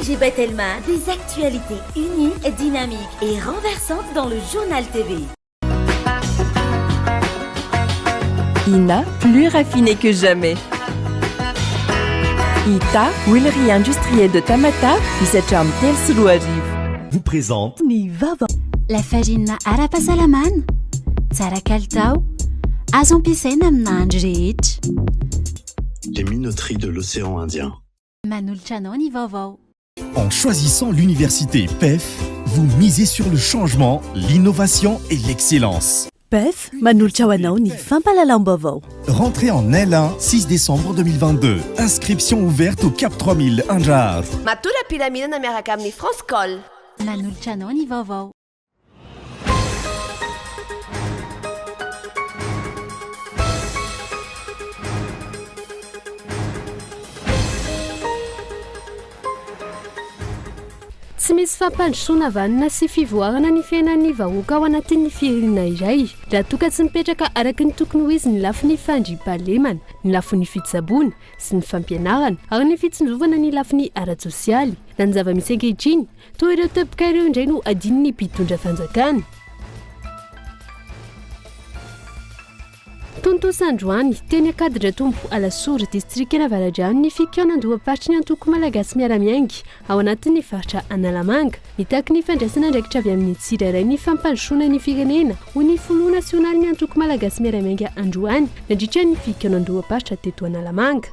Angie Bettelman, des actualités uniques, dynamiques et renversantes dans le journal TV. Ina, plus raffinée que jamais. Ita, huilerie industrielle de Tamata, Isacham Tel Suluajiv. Vous présente Nivava. La fajina arapasalaman, tsara kaltao, azon pisena amnandrich. Les minoteries de l'océan Indien. Manulchano nivavo. En choisissant l'université PEF, vous misez sur le changement, l'innovation et l'excellence. PEF, Manulchawanao ni Fampalalambovo. Rentrée en L1, 6 décembre 2022. Inscription ouverte au Cap 3000 Anjar. Matura pyramide na miaraka amin'ny France Col. Manulchano nivavo. Tsy misy fampandrosoana vanina sy fivoarana ny fiainan'ny vahoaka ao anatin'ny firenena iray raha toa ka tsy mipetraka araka ny tokony ho izy ny lafin'ny fandriam-pahalemana, ny lafin'ny fitsaboana sy ny fampianarana ary ny fitsinjovana ny lafin'ny ara-tsosialy. Na ny zava-misy ankehitriny toa ireo teboka ireo indray no adininy mpitondra fanjakana. Tonto Sandroany, teny akadidra tompo Alasory distrikena Avaradrano ny fikionandoha-paritra ny antoko malagasy miaramiangy ao anatin'ny faritra Analamanga. Mitaky ny fandraisana andraikitra avy amin'ny tsirairay ny fampandrosoana ny firenena ho ny folo nasionaly ny antoko malagasy miaramiangy Androany nandritra ny fikionandoha-paritra teto Analamanga.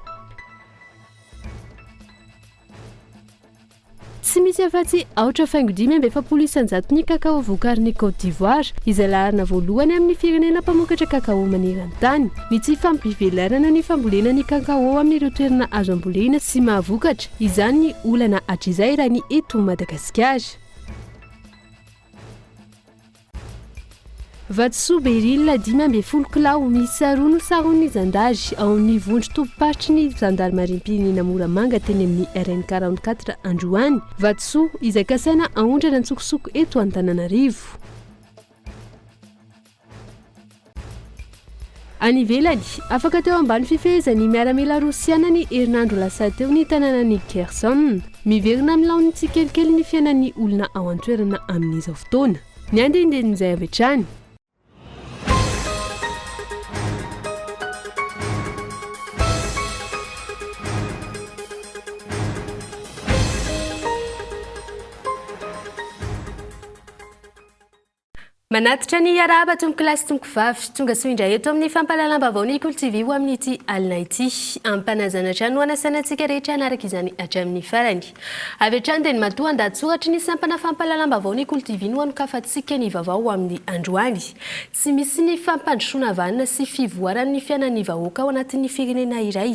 Tsy misy afa-tsy aotra faingo 5,7 ny kakao vokarin'ny Côte d'Ivoire izay laharana voalohany amin'ny firenena mpamokatra kakao maniry an-tany. Ny tsy fampivelarana ny fambolena ny kakao amin'ireo toerana azo ambolena sy mahavokatra, izany ny olana hatr'izay raha ny eto Madagasikara. Vatosoa Beril 10 kilao misy roa no sarony zandary ao amin'ny vondro tompoparitra ny zandarmarim-pirenena Moramanga teny amin'ny RN 44 Androany. Vatosoa izay kasaina aondrana antsokosoko eto Antananarivo. Any ivelany, afaka teo ambany fifehezany miaramila Rosiana ny herinandro lasa teo ny tanànan'ny Kherson. Miverina amin'ny laony tsikelikely ny fiainan'ny olona ao an-toerana amin'izao fotoana. Ny andenden'izay avy hatrany. Manatitra ny araba tomko kilasy tomko vavy tonga soindra eto amin'ny fampalalam-baovao ny Ikolo TV ho amin'ny ity alina ity ampanazana trano anasanantsika rehetra anaraka izany hatramin'ny farany. Avy hatrany dia ny matoa andahatsoratra ny sampana fampalalam-baovao ny Ikolo TV no anokafantsika ny vaovao ho amin'ny androany. Tsy misy ny fampandrosoana vanina sy fivoaran'ny fiainan'ny vahoaka ao anatin'ny firenena iray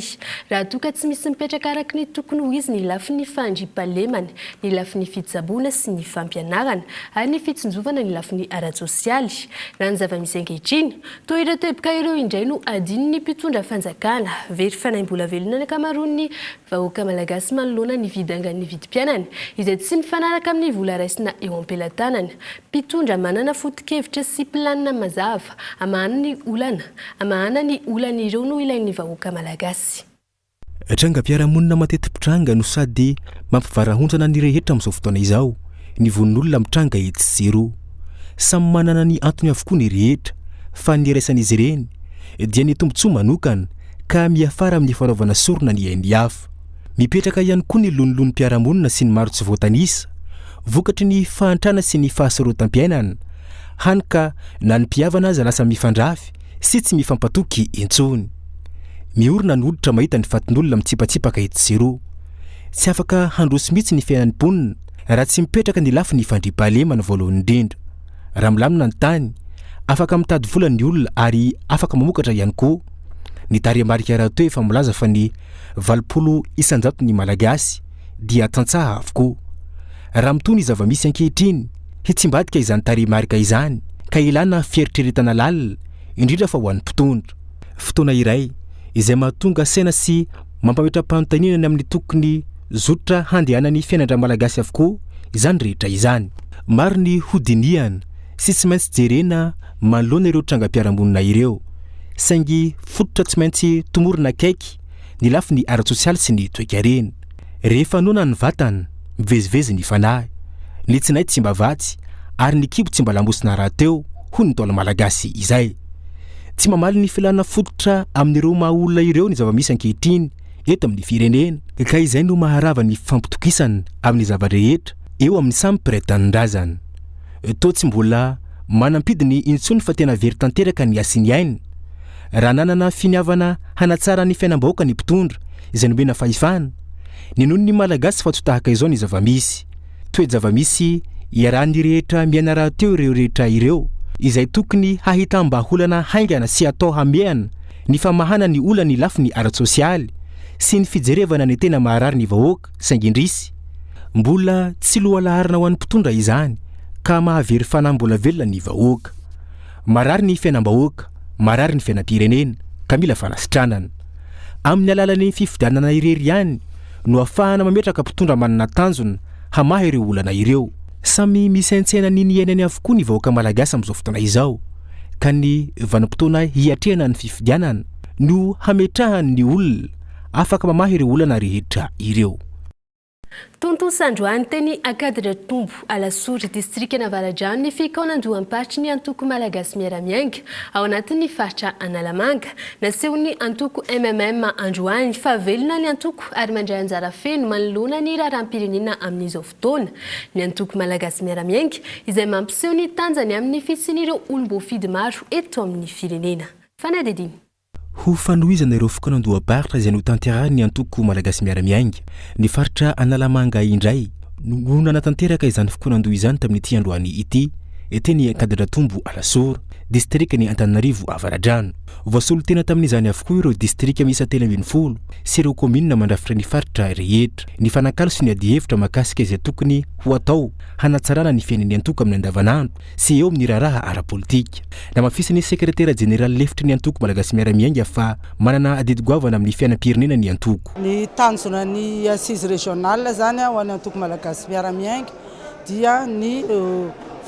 raha toa ka tsy misy mipetraka araka ny tokony ho izy ny lafin'ny fandriam-pahalemana, ny lafin'ny fitsaboana sy ny fampianarana ary ny fitsinjovana ny lafin'ny ara-tsosialy. Raha ny zava-misy ankehitriny toa ireo teboka ireo indray no adininy mpitondra fanjakana very fanaim-bola velona ny ankamaroan'ny vahoaka malagasy manoloana ny vidangan'ny vidim-pianana izay tsy mifanaraka amin'ny vola raisina eo am-pelatanana. Mpitondra manana foto-kevitra sy planina mazava amahana ny olan'ireo no ilain'ny vahoaka malagasy. Trangam-piarahamonina mateti-pitranga no sady mampivarahontsana ny rehetra amin'izao fotoana izao. Ny vonin'olona mitranga etsy zero. Samy manana ny antony avokoa ny rehetra fa ny raisan'izy ireny dia ny tombontsoa manokana ka miafara amin'ny fanaovana sorona ny hainy hafa. Mipetraka ihany koa ny lonolonom-piarahamonina sy ny maro tsy voatanisa vokatry ny fahantrana sy ny fahasorotam-piainana hany ka na ny mpihavana aza lasa mifandrafy sy tsy mifampatoky intsony. Miorina ny olitra mahita ny fatin'olona mitsipatsipaka etsy zero. Tsy afaka handroso mihitsy ny fiainan'ny mponina raha tsy mipetraka ny lafi ny fandriam-pahalemana voalohany indrindra. Raha milamina ny tany, afaka mitady vola ny olona ary afaka mamokatra ihany koa. Ny tarehimarika raha toa efa milaza fa ny 80% ny malagasy dia tantsaha avokoa. Raha mitony ny zava-misy ankehitriny, hitsimbadika izany tarehimarika izany ka ilana fieritreretana lalina indrindra fa ho an'ny mpitondra. Fotoana iray izay mahatonga saina sy mampametra-panontaniana amin'ny tokony zotra handehanan'ny fiainana malagasy avokoa izany rehetra izany. Maro ny hodiniana sy tsy maintsy jerena manoloana ireo trangam-piarahamonina ireo saingy fototra tsy maintsy tomorona akaiky ny lafi ny ara-tsosialy sy ny toekarena. Rehefa nona ny vatana mivezivezy ny fanahy. Ny tsinay tsy mba vatsy ary ny kibo tsy mba lamosina raha teo ho ny taolo malagasy izay. Tsy mamaly ny filana fototra amin'ireo mahaolona ireo ny zava-misy ankehitriny eto amin'ny firenena, ka izay no maharava ny fampitokisana amin'ny zava-rehetra eo amin'ny samy mpiray-tanindrazana. Toa tsy mbola manampidi ny intsony fa tena very tanteraka ny asiny ainy. Raha nanana finiavana hanatsara ny fiainam-bahoaka ny mpitondra izay nomena fahefana, ny noho ny malagasy fa tsy tahaka izao ny zava-misy. Toe-java-misy iarahan'ny rehetra miaina raha teo ireo rehetra ireo izay tokony hahitam-baholana haingana sy atao hameana ny famahana ny olana ny lafi ny ara-tsosialy sy ny fijerevana ny tena maharary ny vahoaka saingindrisy. Mbola tsy lohalaharina ho an'ny mpitondra izany ka mahavery fanambola velona ny vahoaka. Marary ny fiainam-bahoaka, marary ny fiainam-pirenena ka mila fanasitranana. Amin'ny alalan'ny fifidianana irery ihany no ahafahana mametraka mpitondra manana tanjona hamaha ireo olana ireo. Samy misaintsena ny iainany avokoa ny vahoaka malagasy amin'izao fotoana izao, ka ny vanim-potoana hiatrehana ny fifidianana no hametrahany ny olona afaka mamaha ireo olana rehetra ireo. Tonto Sandroany teny akadra tombo alasory distrika Navaradrano ny fikaonandoam-patry ny antoko malagasy miaramiainga ao anatin'ny faritra Analamanga. Naseho ny antoko MMM Androany fa velona ny antoko ary mandray anjara feno manoloana ny raharam-pirenena amin'izao fotoana. Ny antoko malagasy miaramiainga izay mampiseho ny tanjany amin'ny fisin'ireo olom-boafidy maro eto amin'ny firenena. Fanadidiny. Ho fanohizana ireo fikaonandoam-paritra izay notanterahany ny antoko malagasy miaramiainga ny faritra Analamanga indray no nanatanteraka izany fikaonandoha izany tamin'ity androany ity teny Ankadiratombo Alasory distrika ny Antananarivo Avaradrano. Voasolo tena tamin'izany avokoa ireo distrika miisa 13 sy ireo komina mandrafitra ny faritra rehetra. Ny fanankalo sy ny adihevitra mahakasika izay tokony ho atao hanatsarana ny fiainan'ny antoko amin'ny andavanandro sy eo amin'ny raharaha ara-politika. Namafisa ny sekretera jeneraly lefitry ny antoko malagasy miaramiainga fa manana adidy-goavana amin'ny fiainam-pirenena ny antoko. Ny tanjona ny assise régionale zany ho an'ny antoko malagasy miaramiainga dia ny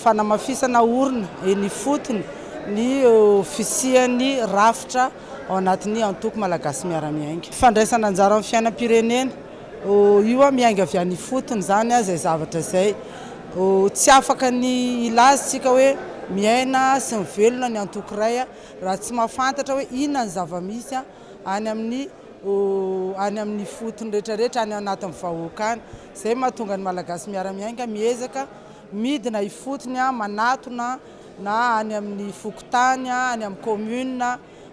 fanamafisana orona ny fotony ny fisian'ny rafitra ao anatin'ny antoko malagasy miaramiainga. Fandraisana anjara amin'ny fiainam-pirenena io miainga avy any fotony zany zay zavatra zay tsy afaka ny ilazitsika hoe miaina sy mivelona ny antoko ray raha tsy mahafantatra hoe inona ny zava-misy any amin'ny fotony rehetrarehetra any anatin'ny vahoaka any. Zay mahatonga ny malagasy miaramiainga miezaka midina ifotony manatona na any amin'ny fokotany, any amin'ny commune,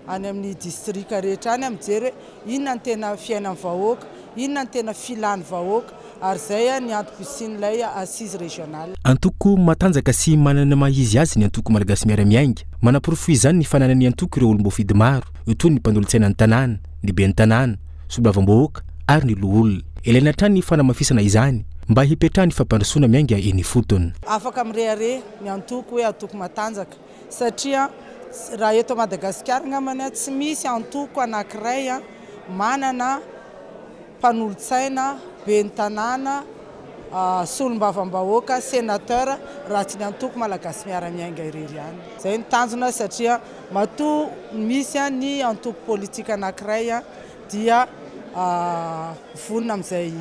any amin'ny distrika rehetra any mijery hoe inona ny tena fiainan'ny vahoaka, inona ny tena filan'ny vahoaka ary zay ny antom-pisin'ilay assise régionale. Antoko matanjaka sy manana mahizy azy ny antoko malagasy miaramiainga. Manamporofo izany ny fananany antoko ireo olom-boafidy maro toy ny mpandolo-tsaina ny tanàna, ny ben'ny tanàna, soloavam-bahoaka ary ny loholona. Ilaina hatrany ny fanamafisana izany mba hipetraha ny fampandrosoana miainga eny fotony. Afaka mirehare ny antoko hoe antoko matanjaka satria raha eto Madagasikara ngamany tsy misy antoko anankiray manana mpanolo-tsaina, ben'ny tanàna, solombavam-bahoaka, sénateur raha tsy ny antoko malagasy miaramiainga irery ihany. Zay ny tanjona satria matoa misy ny antoko politika anankiray dia vonona amin'izay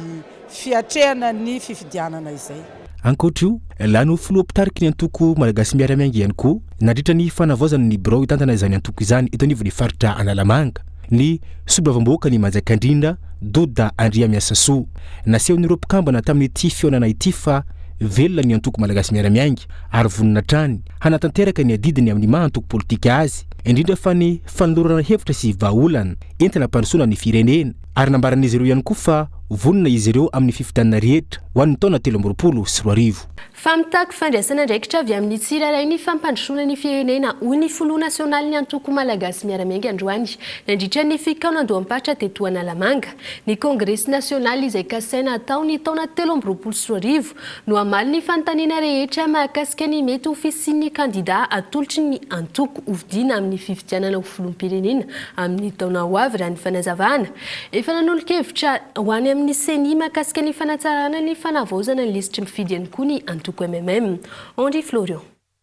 fiatrehana ny fifidianana izay. Ankoatra io, lano filoha pitariky ny antoko malagasy miaramiainga ihany koa nandritra ny fanavaozana ny birao hitantana izany antoko izany eto anivon'ny faritra Analamanga. Ny soloavam-bahoaka ny Manjakandrinda Doda Andria Miasasoa nasehon'ireo mpikambana tamin'ity fionana ity fa velona ny antoko malagasy miaramiainga ary vonona trany hanatanteraka ny adidiny amin'ny maha antoko politika azy indrindra fa ny fanolorana hevitra sy vahaolana entina hampandrosoana ny firenena ary nambaran'izy ireo ihany koa fa vonona izy ireo amin'ny fifidianana rehetra ho an'ny taona 2024. Famitako fandraisana ndraikitra avy amin'ny tsirairay ny fampandrosoana ny firenena hoy ny Foloa Nasionaly ny antoko malagasy miaramiainga androany nandritra ny fikaonandoam-patra teto Analamanga. Ny Kongresy Nasionaly izay kasaina atao ny taona 2024 no hamaly ny fanontaniana rehetra mahakasika ny mety ho fisian'ny kandida atolotry ny antoko hovidiana amin'ny fifidianana ho filoham-pirenena amin'ny taona ho avy raha ny fanazavana. Efa nanolo-kevitra ho any amin'ny seni mahakasika ny fanatsarana ny fanavaozana ny lisitry mifidy ihany koa ny antoko MMM. Henri Florian.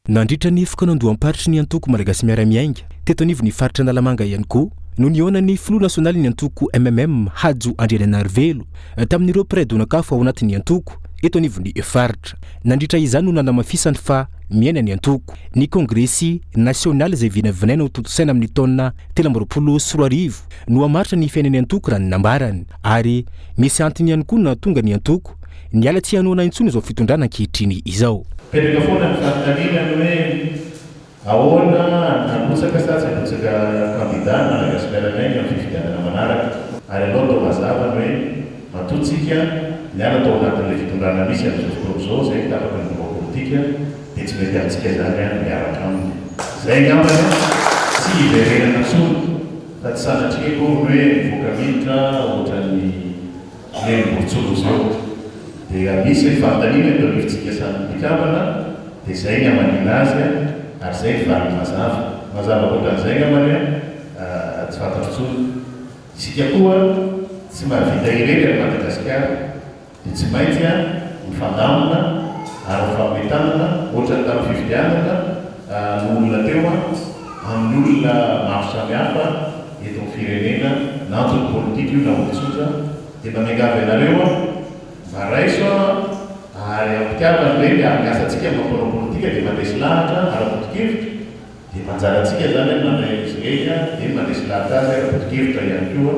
Nandritra ny fikaonandoam-paritry ny antoko malagasy miaramiainga teto anivon'ny faritra Analamanga ihany koa no niona ny Foloa Nasionaly ny antoko MMM Hajo Andriananarivelo tamin'ireo mpiray donakafo ao anatin'ny antoko eto anivon'ny faritra. Nandritra izany no nanamafisany fa miaina ny antoko ny kongressy nasionaly izay vinavinaina ho tontosaina amin'ny taona 2024 no hamaritra ny fiainany antoko raha ny nambarany, ary misy antony ihany koa na tonga ny antoko ny ala tsy hanoana intsony izao fitondrana ankehitriny izao. Petraka foana ny fanontaniana hoe ahoana nanosaka sa tsy nanosaka kandida Madagasikara amin'ny fifidianana manaraka, ary anao atao mazava hoe matotsika niala atao anatin'ilay fitondrana misy amin'izao fotoana izao izay tapaka ny doma politika dia tsy mety amintsika zany miaraka aminy. Izay ngambany tsy hiverenana tsony fa tsy sanatrika koa hoe mivoaka miditra ohatran'ny lemboritsolo izao. Dia misy fanontaniana eto rivotsika samy mpikambana dia izay ny hamanina azy ary izay ny vary mazava. Mazava ohatran'izay ngambany tsy fantatro tsony. Isika koa tsy mahavita ireny ary Madagasikara dia tsy maintsy mifandamina ary mifampitanana ohatrany tamin'ny fifidianana n'olona teo amin'ny olona maro samihafa eto amin'ny firenena na antony politika io na olon-tsotra dia manengavy ianareo maraiso ary ampitiavana hoe ary miasa antsika mampanao politika dia mandresy lahatra ara-potikevitra dia manjarantsika zany manay izireny dia mandresy lahatra azy ara-potikevitra ihany koa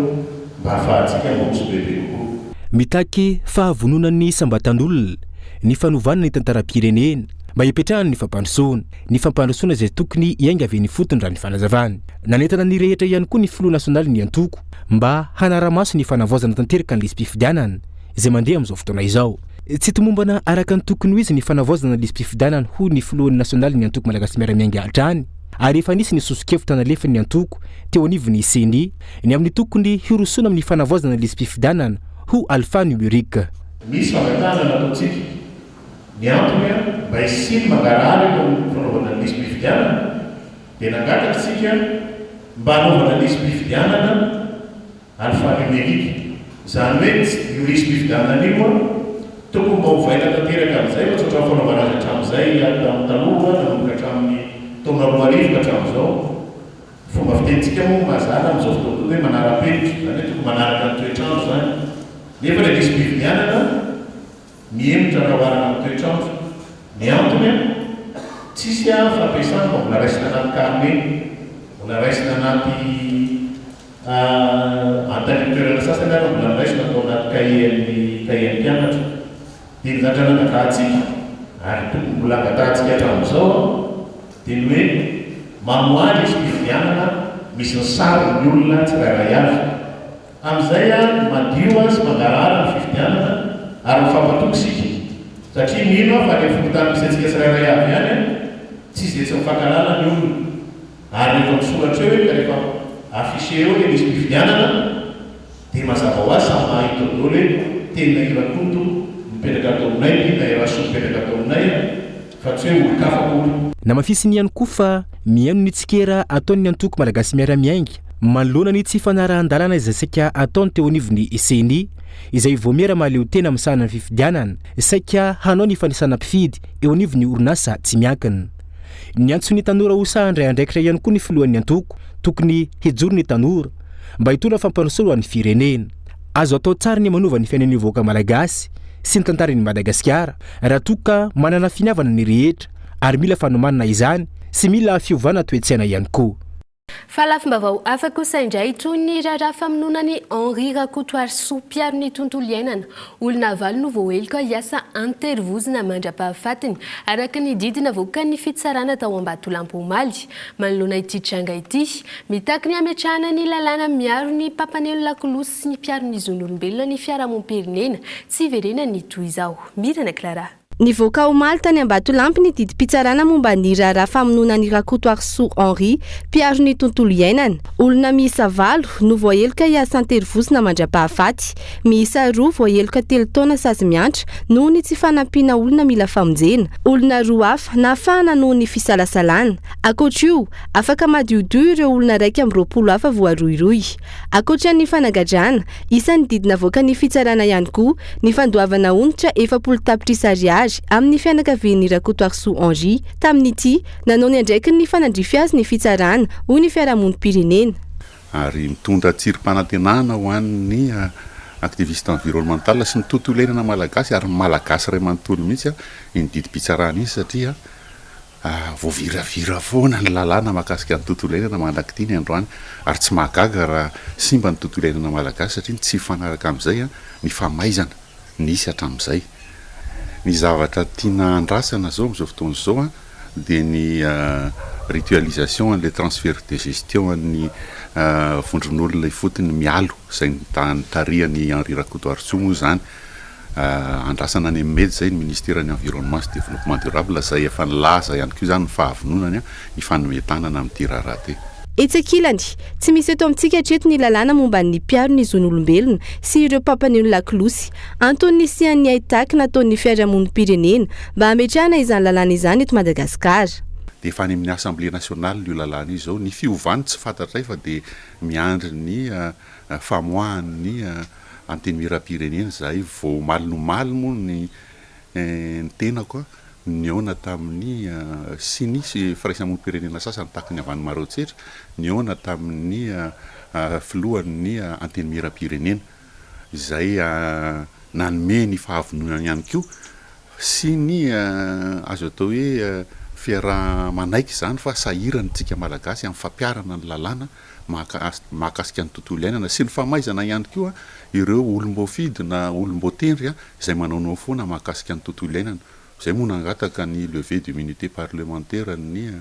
mba ahafahantsika maoso bebe kokoa. Mitaky fahavononan'ny sambatan'olona ny fanovana ny tantaram-pirenena mba hipetrahana ny fampandrosoana, ny fampandrosoana izay tokony hiainga avy ny fotony raha ny fanazavany. Nanentana ny rehetra ihany koa ny filoha nasionaly ny antoko mba hanara-maso ny fanavaozana tanteraka ny lisym-pifidianana izay mandeha amin'izao fotoana izao. Tsy tomombana araka ny tokony ho izy ny fanavaozana ny lisym-pifidianana ho ny filohan'ny nasionaly ny antoko malagasy miara-miainga hatrany, ary efa nisy ny sosokevitra nalefan'ny antoko teo anivon'ny CENI ny amin'ny tokony hirosoana amin'ny fanavaozana ny lisym-pifidianana ho alpha numérique. Misy fangatahana nataontsika ny antony mba hisiny mangarary eo fanaovana ny lisym-pifidianana dia nangataka isika mba hanaovana ny lisym-pifidianana alpha numérique. Izany hoe io lisym-pifidianana io tokony mba hovaina tanteraka amin'izay fa tsy ohatran'ny fanaovana azy hatramin'izay tamin'ny taloha nanomboka hatramin'ny taona 2000 ka hatramin'izao. Fomba fitenitsika moa mazana amin'izao fotoana hoe manara-penitra, zany hoe tokony manaraka ny toetrandro zany. Nefa ilay lisym-pifidianana mihemitra raha oharana amin'ny toetrandro. Ny antony tsisy fampiasana mba mbola raisina anaty carnet, mbola raisina anaty antanitoerana sasany ary mbola raisina atao anaty cahier mpianatra. Dia nizandrana natahantsika ary tokony mbola angatahantsika hatramin'izao dia ny hoe mamoaly lisym-pifidianana misy ny sary ny olona tsirairay avy. Amin'izay madio sy mangarara ny fifidianana ary mifampatoky isika. Satria mino fa ilay fokontany misy antsika tsirairay avy ihany tsisy dia tsy mifankalala ny olona. Ary rehefa misoratra eo ka rehefa affiché eo ilay lisym-pifidianana dia mazava ho azy samy mahita daholo hoe tena Irakoto mipetraka atao aminay na Irasoa mipetraka atao aminay fa tsy hoe olon-kafa. Namafisiny ihany koa fa mihaino ny tsikera ataon'ny antoko malagasy miara-miainga manoloana ny tsy fanarahan-dalàna izay saika ataony teo anivon'ny CENI izay vao miara-mahaleo tena misahana ny fifidianana saika hanao ny fanisana mpifidy eo anivon'ny orinasa tsy miankina. Ny antson'ny tanora ho sahandray andraikitra ihany koa ny filohan'ny antoko tokony hijoro ny tanora mba hitondra fampandrosoana ho an'ny firenena. Azo atao tsara ny manova ny fiainan'ny vahoaka malagasy sy ny tantaran'i Madagasikara raha toka manana finiavana ny rehetra ary mila fanomanana izany sy mila fiovana toe-tsaina ihany koa. Fa lafim-baovao hafa kosa indray toy ny raharaha famononany Henri Rakoto Arsoa mpiaro ny tontolo iainana. Olona valo no voahelika hiasa anterivozina mandra-pahafatiny araka ny didina voaka ny fitsarana tao Ambatolampômaly. Manoloana ity tranga ity mitaky ny ametrahana ny lalàna miaro ny Papanelo Lakolosy sy ny mpiaro ny zon'olombelona ny fiarahamonim-pirenena tsy hiverena ny toy izao. Mirana Clara. Nivoaka omaly tany Ambatolampy ny didim-pitsarana momba ny raharaha famononany Rakoto Arsoa Henri mpiaro ny tontolo iainana. Olona miisa 4 no voahelika hiasa anterivozina mandra-pahafaty. Miisa 2 voahelika 3 taona sazy miantra noho ny tsy fanampiana olona mila famonjena. Olona 2 hafa nahafahana noho ny fisalasalana. Ankoatr'io, afaka madiodio ireo olona 120 hafa voaroiroy. Ankoatran'ny fanagadrana, isan'ny didina voaka ny fitsarana ihany koa ny fandoavana onitra 70 tapitrisa ariary amin'ny fianakavian'ny Rakoto Arsoa Henri. Tamin'ity nanao ny andraikiny ny fanandrify azy ny fitsarana ho ny fiarahamonim-pirenena. Ary mitondra tsirom-panantenana ho an'ny activiste environnemental sy ny tontolo iainana malagasy ary malagasy ray manontolo mihitsy iny didim-pitsarana izy satria voaviravira foana ny lalàna mahakasika ny tontolo iainana manakity ny androany ary tsy mahagaga raha simba ny tontolo iainana malagasy satria tsy fanaraka amin'izay ny famaizana nisy hatramin'izay ny zavatra tiana andrasana zao amin'izao fotoana izao dia ny ritualisation le transfert de gestion ny vondron'olona ifotony mialo izay nytarihany Henri Rakotoaritsoa moa zany andrasana any medy zay ny ministère ny environnement sy développement durable zay efa nilaza ihany koa zany ny fahavononany ifanometanana amin'ity raharaha etsakilany tsy misy eto amintsika hatreto ny lalàna momba ny mpiaro ny zon'olombelona sy ireo pampany ny lakolosy antony nisian'ny aitaky nataon'ny fiarahamonim-pirenena mba hametrahana izany lalàna izany eto Madagasikara. Dia efa any amin'ny assemblée nationale io lalàna io zao ny fiovany tsy fantatray fa dia miandry ny famoahan'ny anteny miram-pirenena zay vao malinomalimo ny tenako ny ona tamin'ny sy nisy firaisamonim-pirenena sasany tahaka ny avany Maroantsetra ny ona tamin'ny filohan'ny anteny miram-pirenena izay nanome ny fahavononany ihany koa sy ny azo atao hoe fiaraha-manaiky zany fa sahirantsika malagasy amin'ny fampiarana ny lalàna mahakasika ny tontolo iainana sy ny famaizana ihany koa ireo olom-boafidy na olom-boatendry izay manaonao foana mahakasika ny tontolo iainana. Zay moa nangataka ny levée d'immunité parlementaire ny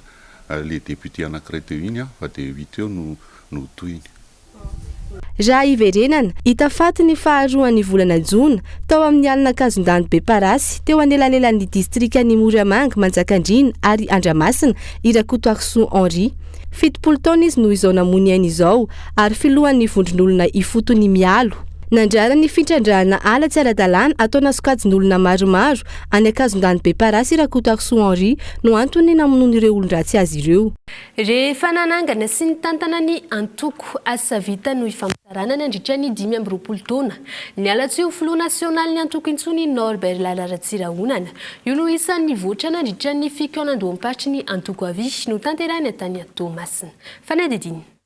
les députés anankiray teo iny fa dia 8 eo no tohiny. Raha iverenana hita faty ny faharoan'ny volana Jona tao amin'ny alina Kazondany be parasy teo anelanelan'ny distrikany Moramanga Manjakandrina ary Andramasina i Rakotoaritsoa Henri 70 taona izy no izao namony aina izao ary filohan'ny vondron'olona ifotony mialo. Nandrara ny fitrandrahana ala tsy ara-dalàna ataona sokajin'olona maromaro any Kazondany be parasy i Rakotoaritsoa Henri no antony namonoan'ireo olon-dratsy azy ireo. Rehefa nanangana sy ny tantana ny antoko asa vita no ifampiarana ny andritra ny 20 taona ny alatsio filoha nasionaly ny antoko intsony Norbert Lalaratsilahonana io no isan'ny voatra nandritra ny fikaonan-doam-patry ny antoko avy no tanterahiny tany Toamasina. Fanadidiny.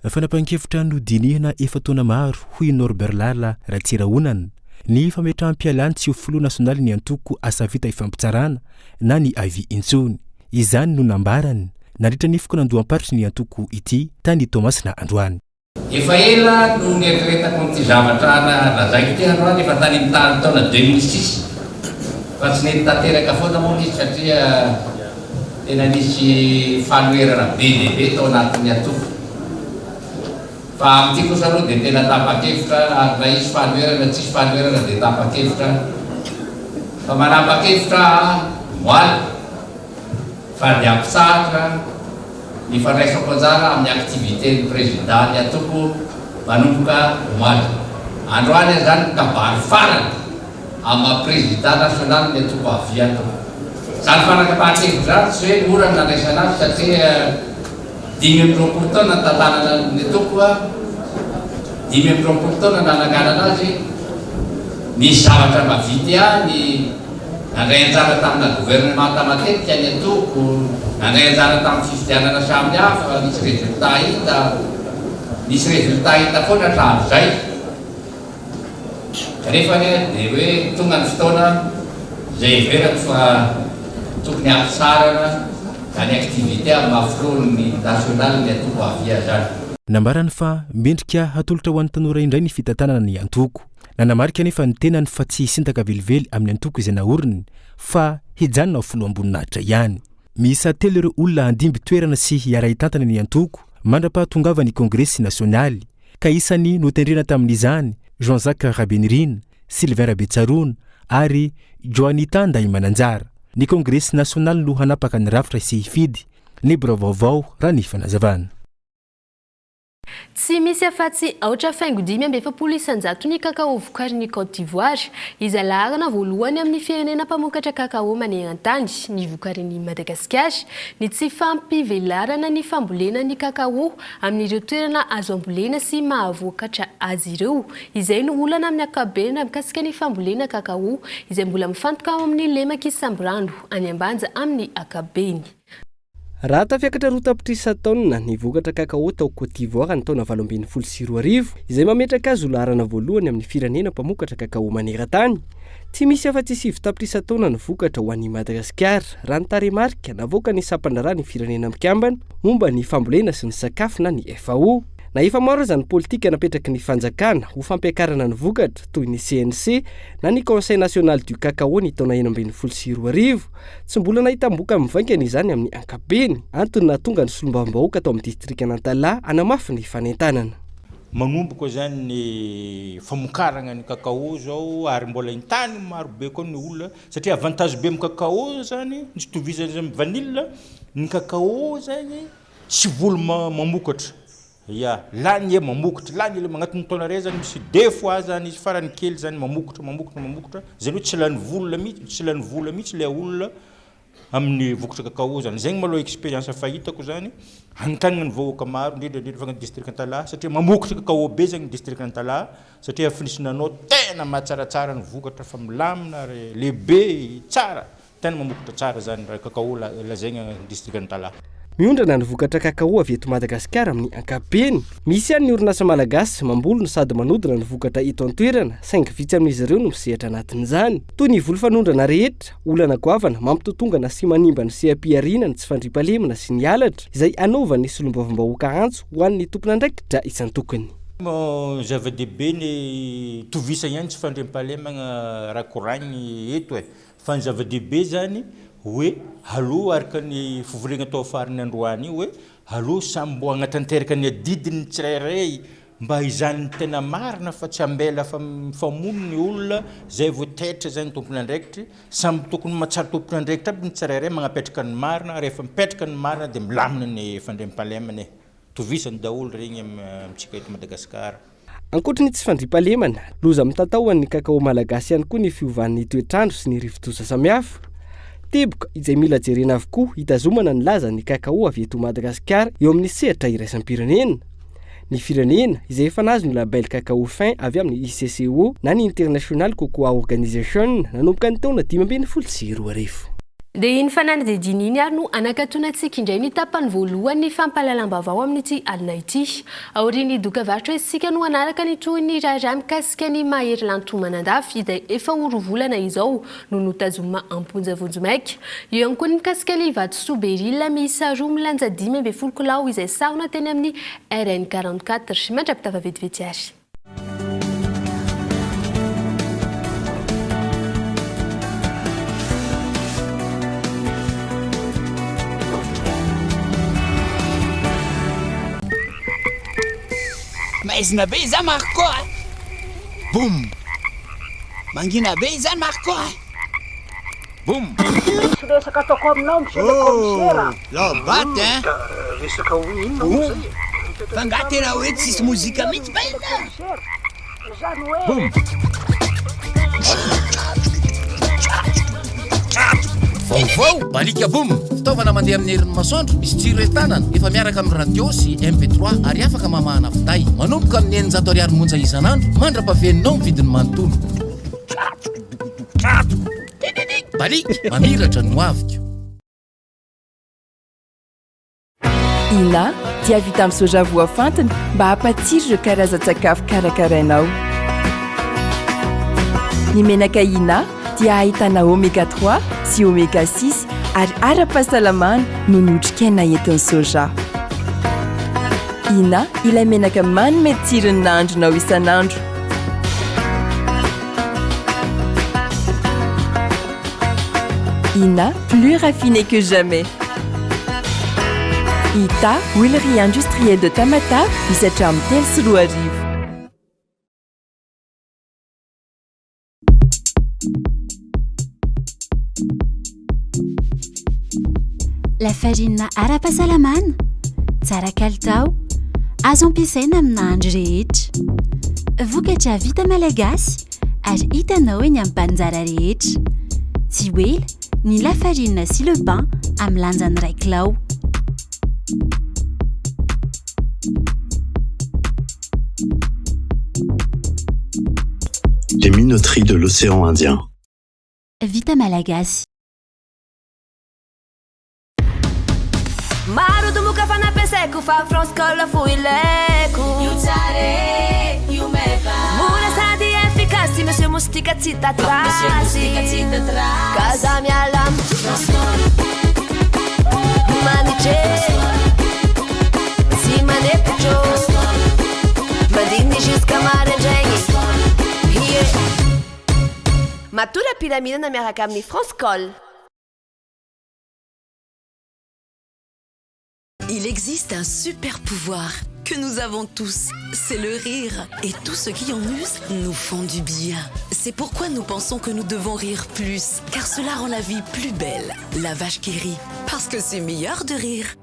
Fanapahan-kevitra nodinihana efa taona maro hoy Norbert Lalaratsilahonana ny fametrahampialany tsy ho filoha nasionaly ny antoko asa vita ifampitsarana na ny avy intsony izany no nambarany nandritra ny fikaonan-doam-patry ny antoko ity tany Toamasina androany. Efa ela no nieritreretako n'ity zavatra lazaiko ity androany efa tany amin'ny taona 2006 fa tsy nety tanteraka foana moa izy satria tena nisy fanoherana be lehibe tao anatin'ny antoko. Fa amin'ity kosa aloha dia tena tapa-kevitra ary na izy fanoherana tsisy fanoherana dia tapa-kevitra fa manapa-kevitra moaly fa ny ampisahatra ny fandraisako anjara amin'ny aktivité ny président ny antoko manomboka moaly. Androany zany kabary farany amin'ny président national ny antoko avy antoko. Zany fanakapahakevitra zany tsy hoe ora nandraisana azy satria 20 taona tantanana ny antoko 20 taona nananganana azy misy zavatra mahavity ny nandray anjara tamina gouvernement matetika ny antoko nandray anjara tamin'ny fifidianana samy hafa nisy résultat hita foana hatramin'izay rehefa dia hoe tonga ny fotoana zay everako fa tokony ampisarana ny activité amin'ny mahafilohan'ny national ny antoko avia zany. Nambarany fa mendrika hatolotra ho an'ny tanora indray ny fitantanana ny antoko. Nanamarika nefa ny tenany fa tsy sintaka velively amin'ny antoko izay naoriny fa hijanona ho filoha amboninahitra ihany. Miisa 3 ireo olona handimby toerana sy hiara-hitantana ny antoko mandra-pahatongava ny kongresy nasionaly ka isany notendrena tamin'izany Jean-Jacques Rabenirina, Sylvain Rabetsarona ary Joanita Ndaimananjara. Ny kongresy nasionaly no hanapaka ny rafitra sy hifidy ny biraovaovao raha ny fanazavana. Tsy misy afa-tsy aotra faingo 5 isanjato ny kakao vokarin'ny Côte d'Ivoire izay laharana voalohany amin'ny firenena mpamokatra kakao maneran-tany ny vokarin'ny Madagasikara ny tsy fampivelarana ny fambolena ny kakao amin'ireo toerana azo ambolena sy mahavokatra azy ireo izay no olana amin'ny ankapobeny mikasika ny fambolena kakao izay mbola mifantoka amin'ny lemaka isambrando any ambanja amin'ny ankapobeny. raha tafiakatra roa tapitrisa taona ny vokatra kakao tao Côte d'Ivoire ny taona 2024 izay mametraka azy ho laharana voalohany amin'ny firenena mpamokatra kakao maneran-tany. Tsy misy afa-tsy 7 tapitrisa taona ny vokatra ho an'i Madagasikara raha ny taremarika navoaka ny sampandrara ny firenena mikambana momba ny fambolena sy ny sakafo na ny FAO. Na efa maro zany politika napetraky ny fanjakana ho fampiakarana ny vokatra toy ny CNC na ny Conseil National du Cacao ny taona 2024. Tsy mbola nahita mboka mivaingana izany amin'ny ankapobeny antony nahatonga ny solombavambahoaka tao amin'ny distrika Nantala hanamafy ny fanentanana. Manomboka zany ny famokarana ny kakao zao ary mbola intany maro be koa ny olona satria avantage be amin'ny kakao zany ny fitovizany amin'ny vanille ny kakao zany tsy volo mamokatra. Ya lany mamokatra lany magnatony taona ray zany misy 2 fois zany izy farany kely zany mamokatra zany hoe tsy lany vola mihitsy le olona amin'ny vokatra kakao zany zegny malo expérience fahitako zany hantanana ny vahoaka maro ndrindra fa district Nantala satria mamokatra kakao be zany district Nantala satria finisinanao tena matsaratsara ny vokatra fa milamina lehibe tsara tena mamokatra tsara zany kakao lazaigna district Nantala. Miondrana ny vokatra kakao avy eto Madagasikara amin'ny ankapobeny. Misy ihany ny orinasa malagasy mambolona sady manodina ny vokatra eto an-toerana, saingy vitsy amin'izy ireo no misehatra anatin'izany. Toy ny voly fanondrana rehetra, olana goavana, mampitotongana sy manimba ny sehampiarina ny tsy fandriampalemana sy ny halatra, izay anaovan'ny solombavambahoaka antso ho an'ny tompona ndraikitra isan-tokony. Zava-dehibe ny tovisa ihany tsy fandriampalemana raha koragniny eto fa ny zava-dehibe zany hoe halo araka ny fivorena tao fariny androany io hoe halo samby mbo agnatanteraka ny adidiny tsirairay mba izany tena marina fa tsy ambela famono ny olona zay vo tetra zany tompona andraikitry samby tokony matsara tompona andraikitra aby ny tsirairay magnapetraka ny marina rehefa mipetraka ny marina dia milamina ny fandriampahalemana tovisany daholo regny amintsika eto Madagasikara. Ankoatry ny tsy fandriampahalemana, loza mitantao ny kakao malagasy ihany koa ny fiovan'ny toetrandro sy ny rivo-doza samihafa. Teboka izay mila jerena avokoa hitazomana ny laza ny kakao avy eto Madagasikara eo amin'ny sehatra iraisam-pirenena. Ny firenena izay efa nahazo ny label kakao fin avy amin'ny ICCO na ny International Cocoa Organization nanomboka ny taona 2012. Dia iny fanadihadiana iny ary no anakatonantsika indray ny tapany voalohany fampahalalam-baovao amin'ity alina ity. Aorian'ny dokavaritra hoe isika no anaraka ny toy ny raharaha mikasika ny mahery lantomanandafy izay efa orovolana izao no notazoma amponjavonjo maika. Eo ihany koa ny mikasika ny vatosoa berila miisa 2 milanja 5.10 kilao izay sahona teny amin'ny RN 44 mandrapitava vetivety ary. Maizina be izany Marco Boum mangina be izany Marco Boum Tsy resaka ataoko aminao monsieur le commissaire. Lobaty hein Resaka hoe inona moa zay? Fa nga tena hoe tsisy mozika mihitsy ba ina Zany hoe Boum Vaovao balika boum fitaovana mandeha amin'ny herin'ny masoandro misy tsiro entanana efa miaraka amin'ny radio sy MP3 ary afaka mamahana finday manomboka amin'ny 900 ariary monja isan'andro mandra-pahaveninao ny vidiny manontolo balika mamiratra no avika. Ina dia vita amin'ny soja voafantina mba hampatsiro ireo karazan-tsakafo karakarainao. Ny menaka Ina dia ahitana oméga 3 sy oméga 6 ary ara-pahasalamana no notrikaina entin'ny soja. Ina ilay menaka manome tsirony nahandronao isan'andro. Ina, plus raffiné que jamais. Ita, huilerie industrielle de Tamata, misy hatramin'ny 3 sy 4 arivo. La farine ara-pahasalamana, tsara kalitao, azo ampiasaina amin'ny nahandro rehetra. Vokatra vita malagasy ary hitanao eny amin'ny mpanjara rehetra. Tsy hoe ny lafarina sy le pain amin'ny lanjany 1 kilao. Les minoteries de l'océan Indien. Vita malagasy. Maro domoka fanapeseko fa France Col fo ileko mora sady efficace monsieur mostika tsy tatrasy kaza mialam manitre sy manepotro mandiny jusqu'à maraindraigny matory ampilaminana miaraka amin'ny France Col. Il existe un super pouvoir que nous avons tous, c'est le rire. Et tous ceux qui en usent nous font du bien. C'est pourquoi nous pensons que nous devons rire plus, car cela rend la vie plus belle. La vache qui rit, parce que c'est meilleur de rire.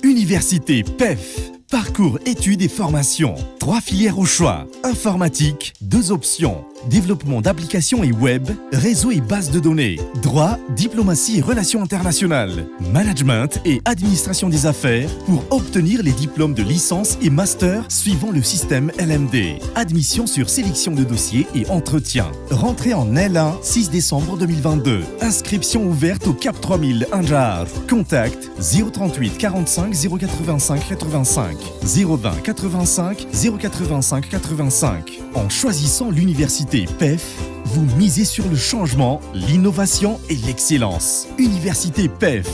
Université PEF. Parcours études et formations. 3 filières au choix. Informatique, 2 options. Développement d'applications et web, réseau et base de données. Droit, diplomatie et relations internationales. Management et administration des affaires pour obtenir les diplômes de licence et master suivant le système LMD. Admission sur sélection de dossiers et entretien. Rentrée en L1, 6 décembre 2022. Inscription ouverte au Cap 3000 Anjar. Contact 038 45 085 85. 020 85 085 85. En choisissant l'université PEF, vous misez sur le changement, l'innovation et l'excellence. Université PEF,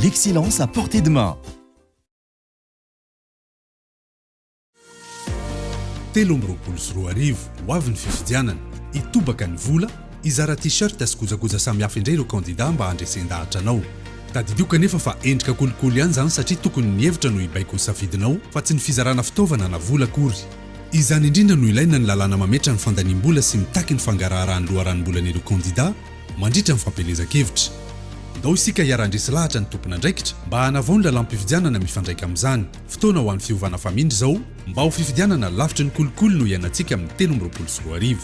l'excellence à portée de main. Arivo ho avy ny fifidianana itobaka ny vola izara t-shirt sy kojakoja samihafa indray ireo kandida mba handresen-dahatra anao. Tadidio kanefa fa endrika kolikoly ihany zany satria tokony ny hevitra no ibaiko ny safidinao fa tsy ny fizarana fitaovana na vola akory. Izany indrindra no ilaina ny lalàna mametra ny fandanim-bola sy mitaky ny fangaraharahan'ny loharanimbolan'ireo kandida mandritra ny fampielezan-kevitra. Ndao isika hiara-handresy lahatra ny tompona andraikitra mba hanavao ny lalam-pifidianana mifandraika amin'izany. Fotoana ho an'ny fiovana famindry zao mba ho fifidianana lavitry ny kolikoly no ianantsika amin'ny 13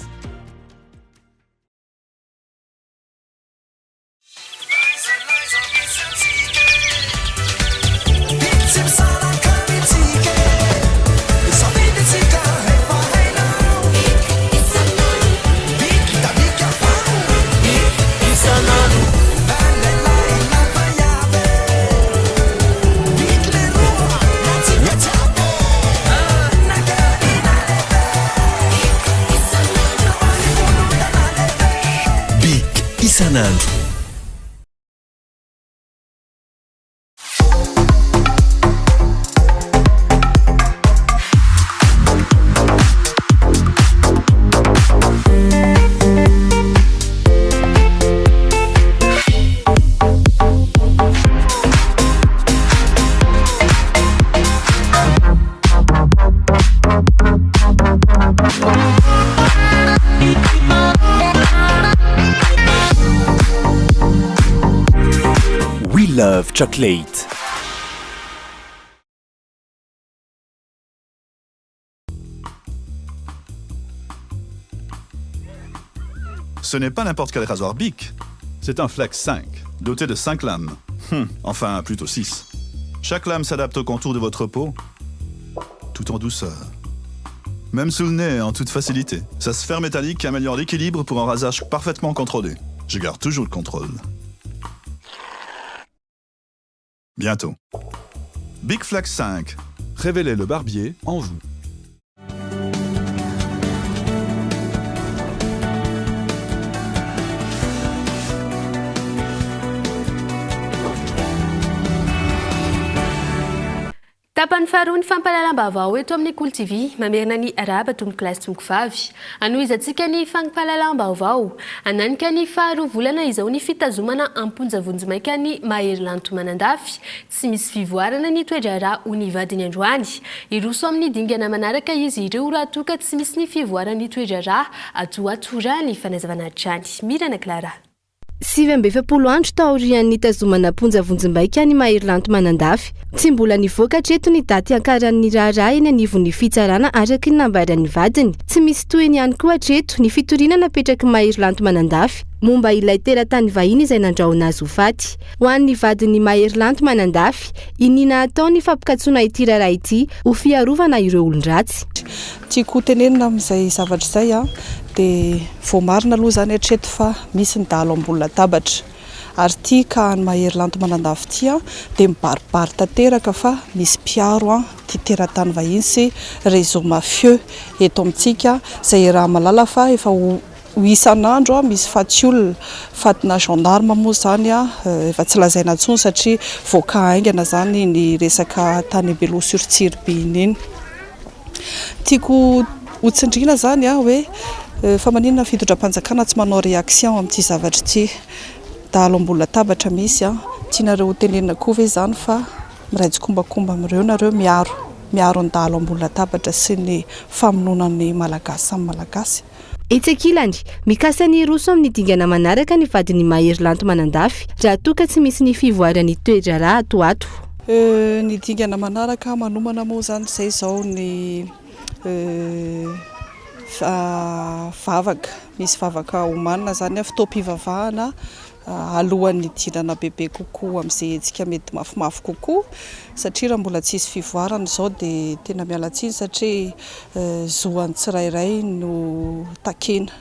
Isanandro. Love chocolate. Ce n'est pas n'importe quel rasoir Bic. C'est un Flex 5, doté de 5 lames. Enfin, plutôt 6. Chaque lame s'adapte au contour de votre peau, tout en douceur. Même sous le nez, en toute facilité. Sa sphère métallique améliore l'équilibre pour un rasage parfaitement contrôlé. Je garde toujours le contrôle. Bientôt. Big Flex 5. Révélez le barbier en vous. Tapany faharoa ny fampahalalam-baovao eto amin'ny Cool TV mamerina ny araba tomboko kilasy tomboko vavy. Anohizantsika ny fampahalalam-baovao. Ananika ny faharoa volana izao ny fitazomana amponjavonjomaika ny Mahery Manandafy. Tsy misy fivoarana ny toedrarà ho ny vadiny androany. Iroso amin'ny dingana manaraka izy ireo raha toka tsy misy ny fivoarana ny toedrarà atoatora ny fanazavana hatrany. Mirana Clara. 7 andro taorian'ny tazomana amponjavonjombaika ny Mahery Manandafy. Tsy mbola nivoaka hatreto ny daty ankaran'ny raharaha eny anivon'ny fitsarana araky ny nambaran'ny vadiny. Tsy misy toeny ihany koa hatreto ny fitoriana napetraky Mahery Manandafy momba ilay teratany vahiny izay nandrahona azy ho faty. Ho an'ny vadiny Mahery Manandafy, inina atao ny fampikatsona ity raharaha ity ho fiarovana ireo olon-dratsy. Tiako tenenina amin'izay zavatra izay dia vao marina aloha zany hatreto fa misy ny dalo ambony latabatra. ary tia ka ny mahery-lanto manandafy tia dia mibaribary tanteraka fa misy mpiaro tia teratany vahiny sy réseau mafieux eto amintsika izay raha malala fa efa ho isan'andro misy faty olona fatina gendarme moa zany efa tsy lazaina intsony satria voaka aingana zany ny resaka tany Beloha-sur-Tsirbine iny. Tiako hotsindrina zany hoe fa maninona fitondram-panjakana tsy manao réaction amin'ity zavatra ity. Dahalo ambony latabatra misy tianareo hotenenina koa ve zany fa miraiji-kombakomba amin'ireo nareo miaro ny dahalo ambony latabatra sy ny famononan'ny malagasy samy malagasy. Etsekilany mikasany roso amin'ny dingana manaraka ny vadiny mahery-lanto manandafy raha toa ka tsy misy ny fivoarany toetra raha atoato. Ny dingana manaraka manomana moa zany izay zao ny vavaka misy vavaka omanina zany fotoam-pivavahana alohan'ny dirana bebe kokoa amin'izay hetsika mety mafimafy kokoa satria raha mbola tsisy fivoarana izao dia tena mialatsiny satria zohan'ny tsirairay no takena.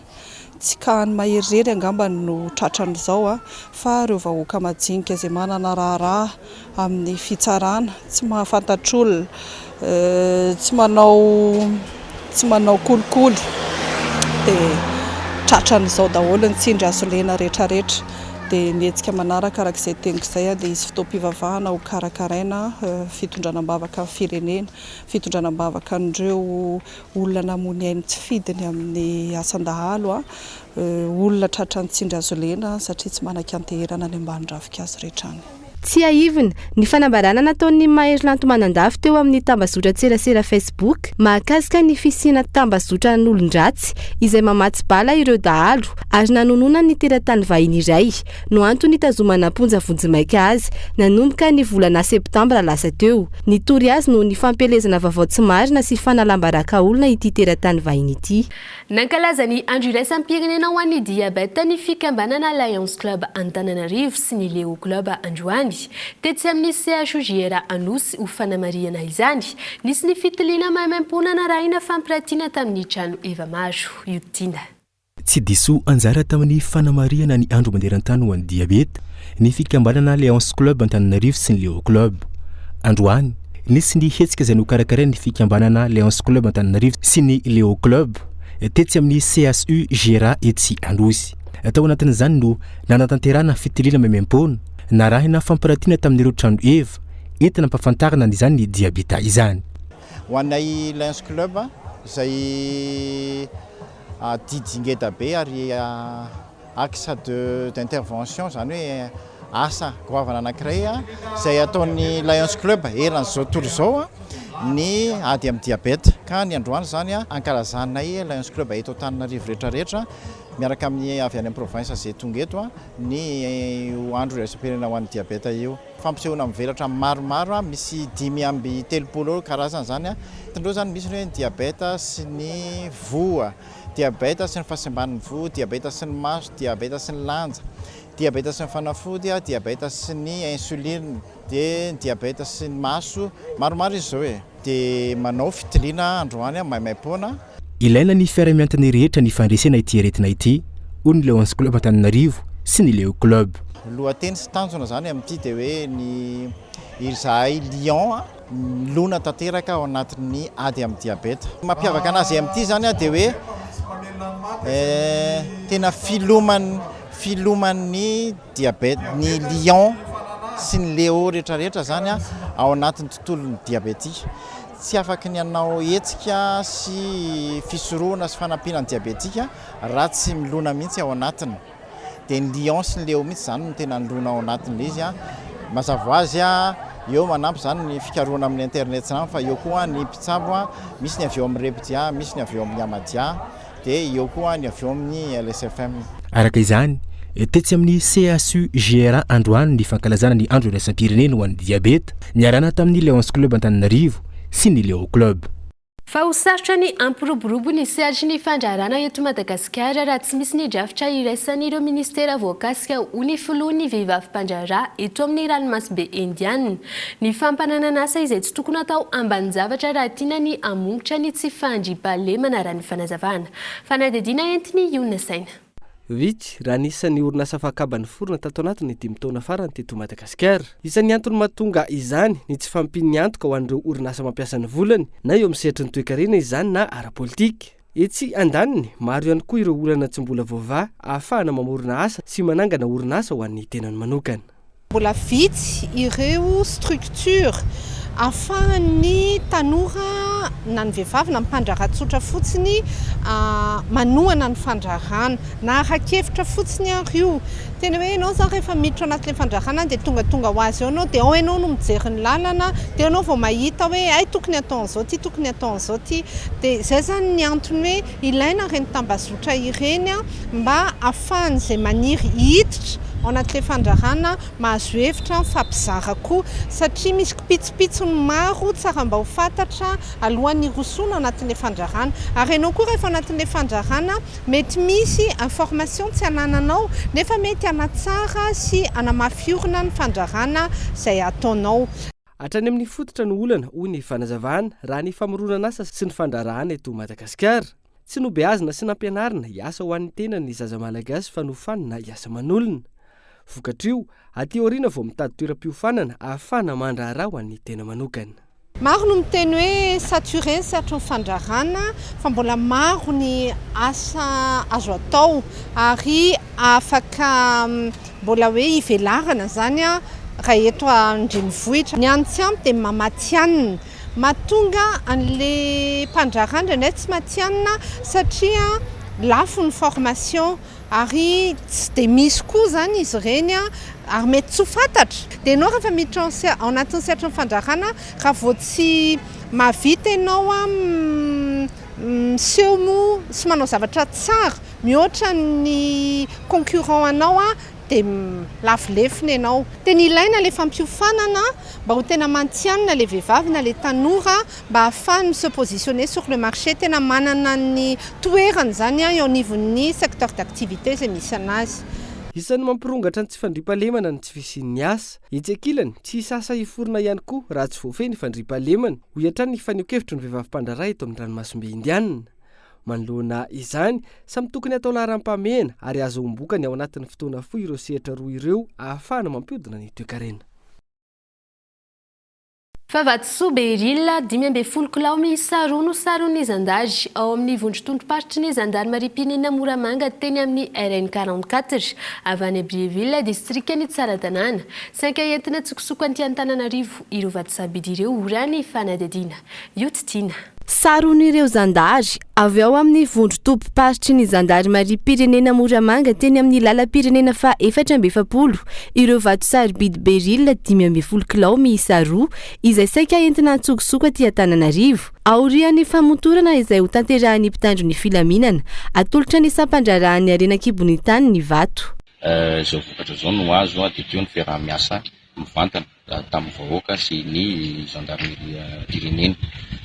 Tsy ka ny maherirery angamba no tratran'izao fa ireo vahoaka majinika izay manana raharaha amin'ny fitsarana tsy mahafantatr'olona tsy manao kolikoly dia tratran'izao daholo ny tsindry azo lena rehetrarehetra. Dia nietsika manaraka araka izay teniko izay dia izy fotoam-pivavahana ho karakaraina fitondranam-bavaka amin'ny firenena, fitondranam-bavaka an'ireo olona namono ainy tsy fidiny amin'ny asan-dahalo olona tratrany tsindry azo lena satria tsy manan-kanteherana any ambany ravikazo rehetra any. Tsy aivina ny fanambarana nataon'ny mahery-lanto manandafy teo amin'ny tambazotra tserasera Facebook mahakasika ny fisiana tambazotra n'olon-dratsy izay mamatsy bala ireo dahalo ary nanonona ny teratany vahiny iray no antony tazomana ponja vonjimaika azy nanomboka ny volana septambra lasa teo. Nitory azy no ny fampelezana vaovao tsy marina sy fanalambaraka olona ity teratany vahiny ity. Nankalaza ny andro iraisam-pirenena ho an'ny diabeta ny fikambanana Lions Club Antananarivo sy ny Leo Club Androany. Tetsy amin'ny CHUGR Anosy ho fanamariana izany nisy ny fitiliana maimaimpona narahina fampiratiana tamin'ny trano Eva Maro Yotina. Tsy diso anjara tamin'ny fanamariana ny andro manderan-tany ho an'ny diabeta ny fikambanana Lions Club Antananarivo sy ny Leo Club Androany nisy ny hetsika izay nokarakarainy ny fikambanana Lions Club Antananarivo sy ny Leo Club tetsy amin'ny CHUGR etsy Anosy. Tao anatin'izany no nanatanterana fitiliana maimaimpona narahina fampiratiana tamin'ireo trano Eva entina ampafantarana n'izany ny diabeta izany. Ho anay Lions Club izay didingeda be ary axe d'intervention zany hoe asa goavana anankiray izay ataon'ny Lions Club eran'izao tontolo izao ny ady amin'ny diabeta ka ny androany zany ankalazanay Lions Club eto Antananarivo rehetrarehetra miaraka amin'ny avy any amin'ny province izay tonga eto ny andro iraisam-pirenena ho an'ny diabeta io fampisehoana mivelatra maromaro misy 5-30 karazana zany tindreo zany misy ny diabeta sy ny voa, diabeta sy ny fahasemban'ny voa, diabeta sy ny maso, diabeta sy ny lanja, diabeta sy ny fanafody, diabeta sy ny insuline, dia diabeta sy ny maso, maromaro izy zao dia manao fitiliana androany maimaimpona. Ilaina ny fiara-miantany rehetra ny fandresena ity aretina ity ho ny Lions Club Antananarivo sy ny Leo Club. Lohateny sy tanjona zany amin'ity dia hoe ny izahay Lion lona tanteraka ao anatin'ny ady amin'ny diabeta. Mampiavaka anazy amin'ity zany dia hoe tena filoman'ny diabeta, ny Lion sy ny Leo rehetrarehetra zany ao anatin'ny tontolon'ny diabetika. Tsy afaka ny anao hetsika sy fisoroana sy fanampiana ny diabetika raha tsy milona mihitsy ao anatiny. Dia ny Lion sy ny Leo mihitsy zany no tena nilona ao anatiny izy mazava ho azy eo manampy zany ny fikaroana amin'ny internet zany fa eo koa ny mpitsabo misy ny avy eo amin'ny Repidia, misy ny avy eo amin'ny Amadia, dia eo koa ny avy eo amin'ny LSFM. Araka izany tetsy amin'ny CHUGR Androany ny fankalazana ny andro iraisam-pirenena ho an'ny diabeta niarana tamin'ny Lions Club Antananarivo sy ny Leo Club. Fa ho sarotra ny ampiroborobo ny sehatry ny fandrarana eto Madagasikara raha tsy misy ny drafitra iraisan'ireo ministera voakasika ho ny filohan'ny vehivavy mpandrara eto amin'ny ranomasimbe Indiana. Ny fampananana asa izay tsy tokony atao ambanin-javatra raha tiana ny hamongotra ny tsy fandriam-pahalemana raha ny fanazavana. Fanadihadiana entiny Iona Saina. vitsy raha nisan'ny orinasa fakabany forona tato anatiny 5 taona farany teto Madagasikara. Isan'ny antony mahatonga izany ny tsy fampin'ny antoka ho an'ireo orinasa mampiasa ny volany na eo amin'ny sehatry ny toe-karena izany na ara-politika. Etsy andaniny maro ihany koa ireo olana tsy mbola voava ahafahana mamorona asa sy manangana orinasa ho an'ny tenany manokana. Mbola vitsy ireo structure ahafahan'ny tanora na ny vehivavy na mpandraharahatsotra fotsiny manohana ny fandrahana na arakevitra fotsiny ary io. Tena hoe ianao zany rehefa miditra anatin'ilay fandrahana dia tonga ho azy eo anao dia ao ianao no mijery ny lalana dia ianao vao mahita hoe ay tokony atao an'izao ty tokony atao an'izao ty. Dia izay zany ny antony hoe ilaina ireny tambazotra ireny mba ahafahan'izay maniry hiditra ao anatin'ilay fandrahana mahazo hevitra fampizara koa satria misy pitsopitsony maro tsara mba ho fantatra alohan'ny rosoana anatin'ilay fandrahana. Ary ianao koa rehefa anatin'ilay fandrahana mety misy information tsy anananao nefa mety anatsara sy anamafiorina ny fandrahana izay ataonao. Hatrany amin'ny fototra ny olana hoy ny fanazavana raha ny famoronana asa sy ny fandrarahana eto Madagasikara. Tsy nobeazina sy nampianarina hiasa ho an'ny tenany ny zaza malagasy fa nofanina hiasa manolona. Vokatrio aty aoriana vao mitady toeram-piofanana ahafahana mandraharaha ho an'ny tena manokana. Maro no miteny hoe saturé ny sehatry ny fandrahana fa mbola maro ny asa azo atao ary afaka mbola hoe hivelarana zany raha eto andrenivohitra. Ny any tsy ampy dia mamatianina mahatonga an'ilay mpandrahana indray tsy matianina satria lafo ny formation ary tsy dia misy koa zany izy ireny ary mety tsy ho fantatra. Dia ianao rehefa miditra ao anatin'ny sehatry ny fandrahana raha vao tsy mahavita ianao miseho moa sy manao zavatra tsara mihoatra ny concurrent anao dia lafolefiny ianao. Tena ilaina ilay fampiofanana mba ho tena mantianina ilay vehivavy na ilay tanora mba ahafahany se positionner sur le marché tena manana ny toerany zany eo anivon'ny secteur d'activité izay misy anazy. Isan'ny mampirongatra ny tsy fandriampahalemana ny tsy fisian'ny asa. Etsy ankilany tsy hisy asa hiforona ihany koa raha tsy voafeny fandriampahalemana ho hiatrany faneho-kevitry ny vehivavy mpandraharaha eto amin'ny ranomasimbe indianina. Manoloana izany samy tokony atao laharam-pamehana ary azo ombokany ao anatin'ny fotoana fohy ireo sehatra roa ireo ahafahana mampiodina ny toe-karena. Favatsoa Berila 12 kilao miisa roa no saron'ny zandary ao amin'ny vondron-tondro-paritry ny zandarmaria mpirenena Moramanga teny amin'ny RN 44 avy any Brieville distrikany Tsaratanàna. 5 entina tsokosoko anty Antananarivo ireo vato-sabidy ireo orany fanadidina. Yotitina. Saron'ireo zandary avy ao amin'ny vondron-tompo-paritry ny zandarmaria mpirenena Moramanga teny amin'ny lalam-pirenena fa 470 ireo vato-sabidy Berila 12 kilao miisa roa izay saika entina tsokosoko aty Antananarivo. Aorian'ny famotorana izay ho tanterahan'ny mpitandro ny filaminana atolotra ny sampandrarahany arenan-kibony tany ny vato. Izao vokatra izao no azo dia teo ny fiarah-miasa mivantana tamin'ny vahoaka sy ny zandarmaria pirenena.